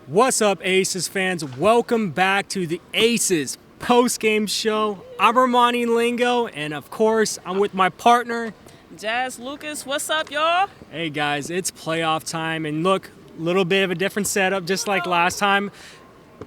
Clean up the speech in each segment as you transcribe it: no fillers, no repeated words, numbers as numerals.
What's up, Aces fans? Welcome back to the Aces post-game show. I'm Armani Lingo, and of course, I'm with my partner, Jazz Lucas. What's up, y'all? Hey guys, it's playoff time, and look, a little bit of a different setup, just like last time.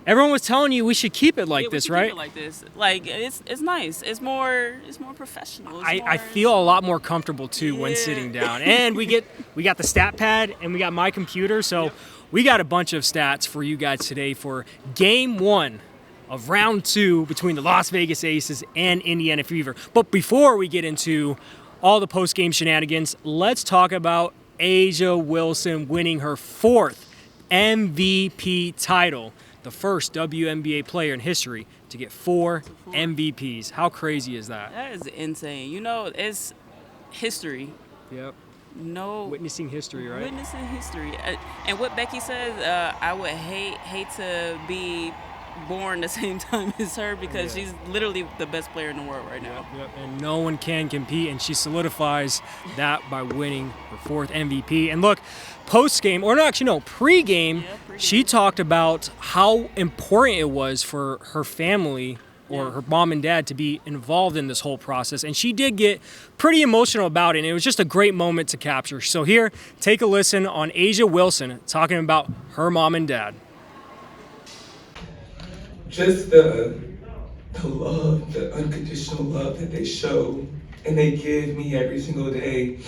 Everyone was telling you we should keep it like this, right? Keep it like this. Like it's nice. It's more professional. I feel a lot more comfortable too when sitting down, and we got the stat pad and we got my computer, so we got a bunch of stats for you guys today for Game 1 of Round 2 between the Las Vegas Aces and Indiana Fever. But before we get into all the post-game shenanigans, let's talk about A'ja Wilson winning her 4th MVP title, the first WNBA player in history to get 4 MVPs. How crazy is that? That is insane. You know, it's history. Yep. No. Witnessing history, right? Witnessing history. And what Becky says, I would hate to be born the same time as her because she's literally the best player in the world right now. Yep. And no one can compete, and she solidifies that by winning her 4th MVP. And look, pre-game, she talked about how important it was for her family or her mom and dad to be involved in this whole process. And she did get pretty emotional about it, and it was just a great moment to capture. So here, take a listen on A'ja Wilson talking about her mom and dad. Just the love, the unconditional love that they show and they give me every single day.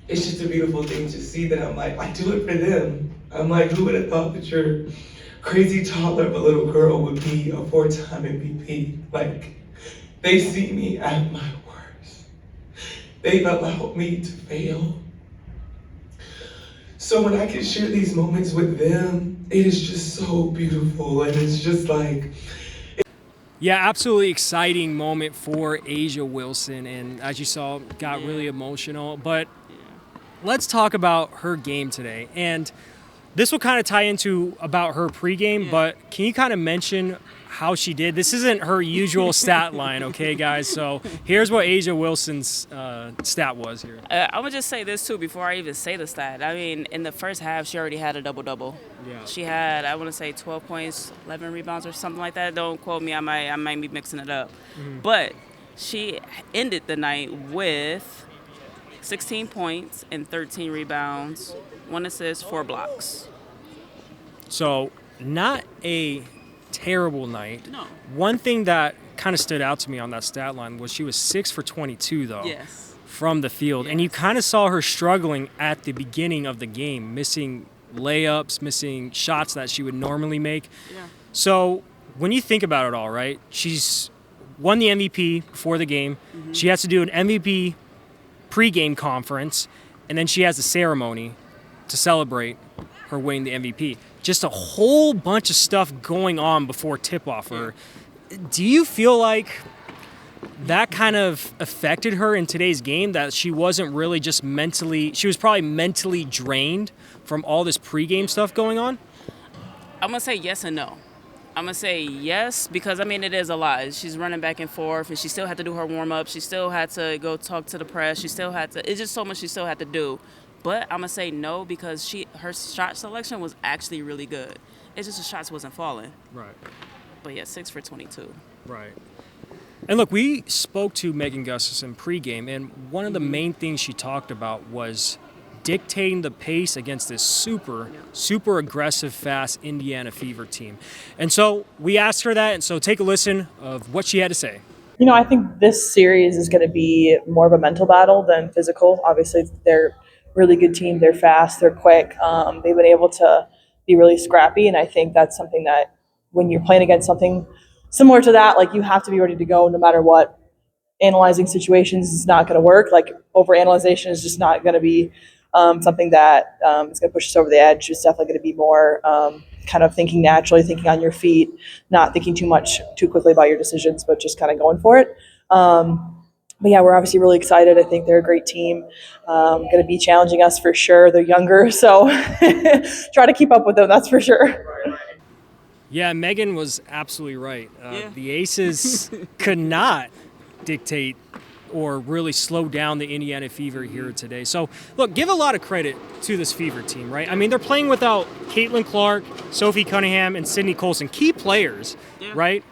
It's just a beautiful thing to see that I'm like, I do it for them. I'm like, who would have thought that your crazy toddler of a little girl would be a 4-time MVP? Like, they see me at my worst. They've allowed me to fail. So when I can share these moments with them, it is just so beautiful, and it's just like... Yeah, absolutely exciting moment for A'ja Wilson, and as you saw, got really emotional. But let's talk about her game today. And this will kind of tie into about her pregame, but can you kind of mention how she did? This isn't her usual stat line, okay, guys? So here's what A'ja Wilson's stat was here. I'm going to just say this, too, before I even say the stat. I mean, in the first half, she already had a double-double. Yeah. She had, I want to say, 12 points, 11 rebounds or something like that. Don't quote me. I might be mixing it up. Mm-hmm. But she ended the night with 16 points and 13 rebounds, 1 assist, 4 blocks. So not a terrible night. No. One thing that kind of stood out to me on that stat line was she was 6 for 22, though, from the field. Yes. And you kind of saw her struggling at the beginning of the game, missing layups, missing shots that she would normally make. Yeah. So when you think about it all, right, she's won the MVP before the game. Mm-hmm. She has to do an MVP pregame conference, and then she has a ceremony to celebrate her winning the MVP. Just a whole bunch of stuff going on before tip-off. Do you feel like that kind of affected her in today's game, that she wasn't really just she was probably mentally drained from all this pregame stuff going on? I'm going to say yes and no. I'm going to say yes because, I mean, it is a lot. She's running back and forth, and she still had to do her warm-up. She still had to go talk to the press. It's just so much she still had to do. But I'm going to say no because her shot selection was actually really good. It's just the shots wasn't falling. Right. But, yeah, 6 for 22. Right. And, look, we spoke to Megan Gustafson pregame, and one of the main things she talked about was dictating the pace against this super aggressive, fast Indiana Fever team. And so we asked her that, and so take a listen of what she had to say. You know, I think this series is going to be more of a mental battle than physical. Obviously, they're really good team. They're fast. They're quick. They've been able to be really scrappy, and I think that's something that when you're playing against something similar to that, like, you have to be ready to go no matter what. Analyzing situations is not going to work. Like, overanalyzation is just not going to be something that is going to push us over the edge. It's definitely going to be more kind of thinking naturally, thinking on your feet, not thinking too quickly about your decisions, but just kind of going for it. But yeah, we're obviously really excited. I think they're a great team. Going to be challenging us for sure. They're younger, so try to keep up with them, that's for sure. Yeah, Megan was absolutely right. The Aces could not dictate or really slow down the Indiana Fever here today. So, look, give a lot of credit to this Fever team, right? I mean, they're playing without Caitlin Clark, Sophie Cunningham, and Sydney Colson, key players, right?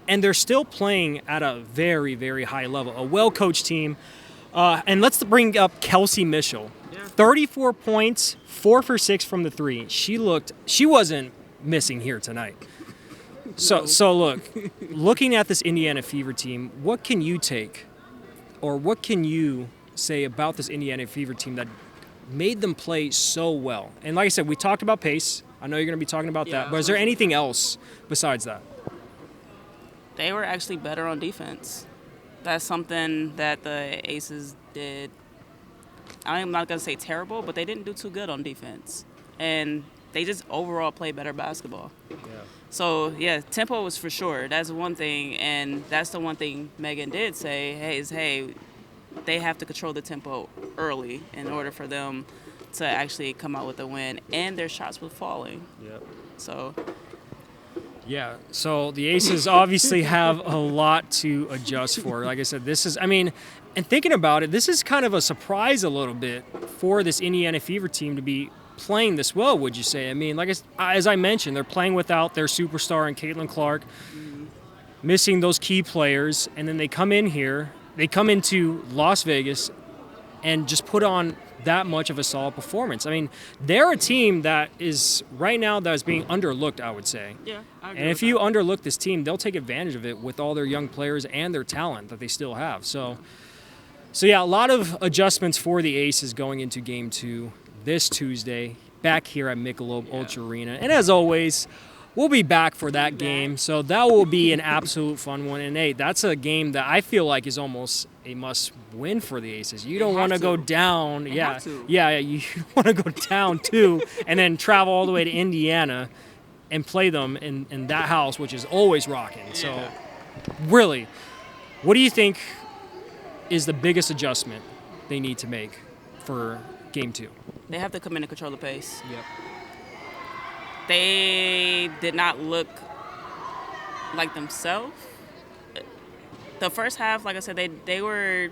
And they're still playing at a very, very high level, a well-coached team. And let's bring up Kelsey Mitchell. 34 points, 4 for 6 from the three. She wasn't missing here tonight. So look, looking at this Indiana Fever team, what can you take, or what can you say about this Indiana Fever team that made them play so well? And like I said, we talked about pace. I know you're going to be talking about that, but is there anything else besides that? They were actually better on defense. That's something that the Aces did. I'm not going to say terrible, but they didn't do too good on defense. And they just overall played better basketball. Yeah. So, yeah, tempo was for sure. That's one thing, and that's the one thing Megan did say, hey, they have to control the tempo early in order for them to actually come out with a win. And their shots were falling. Yep. So... Yeah, so the Aces obviously have a lot to adjust for. Like I said, and thinking about it, this is kind of a surprise a little bit for this Indiana Fever team to be playing this well, would you say? I mean, as I mentioned, they're playing without their superstar and Caitlin Clark, missing those key players, and then they come into Las Vegas and just put on that much of a solid performance. I mean, they're a team that is right now that is being underlooked, I would say. Yeah, I agree. And if you underlook this team, they'll take advantage of it with all their young players and their talent that they still have. So yeah, a lot of adjustments for the Aces going into Game 2 this Tuesday back here at Michelob ULTRA Arena. And as always, we'll be back for that game. So that will be an absolute fun one. And, hey, that's a game that I feel like is almost a must-win for the Aces. You don't want to go down. You want to go down, too, and then travel all the way to Indiana and play them in that house, which is always rocking. So, really, what do you think is the biggest adjustment they need to make for Game 2? They have to come in and control the pace. Yep. They did not look like themselves. The first half, like I said, they were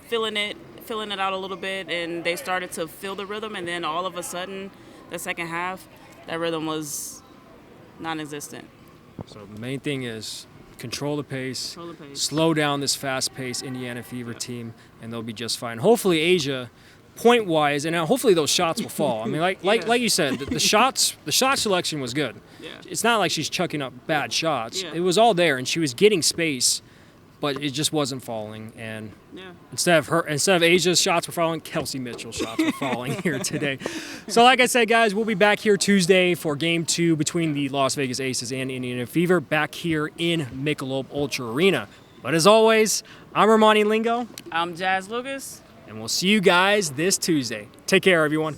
filling it out a little bit, and they started to feel the rhythm, and then all of a sudden, the second half, that rhythm was non-existent. So the main thing is control the pace, slow down this fast-paced Indiana Fever team, and they'll be just fine. Hopefully, Asia, point-wise, and hopefully those shots will fall. I mean, like you said, the shot selection was good. Yeah. It's not like she's chucking up bad shots. Yeah. It was all there, and she was getting space, but it just wasn't falling. And instead of Asia's shots were falling, Kelsey Mitchell's shots were falling here today. So like I said, guys, we'll be back here Tuesday for Game 2 between the Las Vegas Aces and Indiana Fever back here in Michelob ULTRA Arena. But as always, I'm Romani Lingo. I'm Jazz Lucas. And we'll see you guys this Tuesday. Take care, everyone.